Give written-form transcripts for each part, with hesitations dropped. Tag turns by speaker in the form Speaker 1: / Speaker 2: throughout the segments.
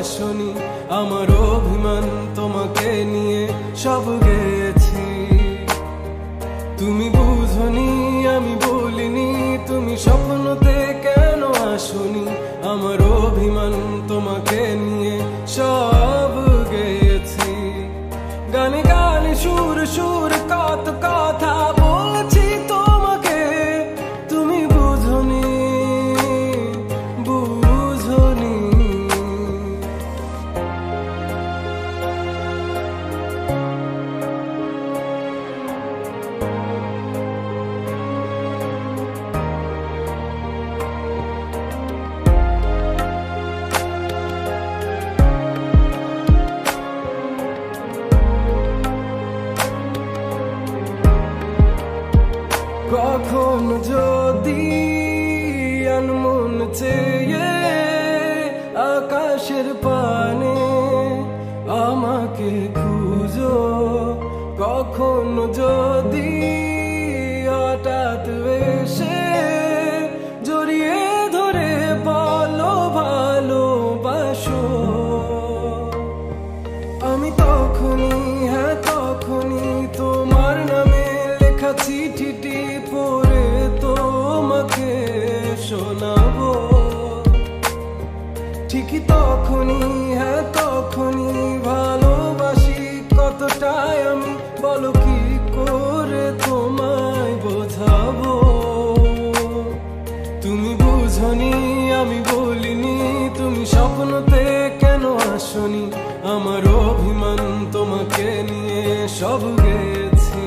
Speaker 1: আসনি, আমার অভিমান তোমাকে নিয়ে সব গেছি। তুমি বুঝনি আমি বলিনি, তুমি স্বপ্নতে কেন আসনি, আমার অভিমান তোমাকে নিয়ে সব গেছি। গানে গানে সুর সুর কত কথা বলছি তোমাকে, তুমি বুঝনি বুঝনি। কখন যদি আনমন চেয়ে আকাশের পানে আমাকে খুঁজো, কখন যদি হঠাৎ এসে জড়িয়ে ধরে বলো ভালোবাসো, আমি তখনই হ্যাঁ তখনই তোমার নামে লেখা চিঠিটি পড়ে তোমাকে শোনাবো। ঠিকই তখনই হ্যাঁ তখনই ভালোবাসি কতটাই আমি, বলো কি করে তোমায় বোঝাবো। তুমি বুঝনি আমি বলিনি, তুমি স্বপ্নতে কেন আসনি, আমার অভিমান তোমাকে নিয়ে সব গেছি।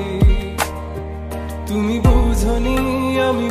Speaker 1: তুমি বুঝনি আমি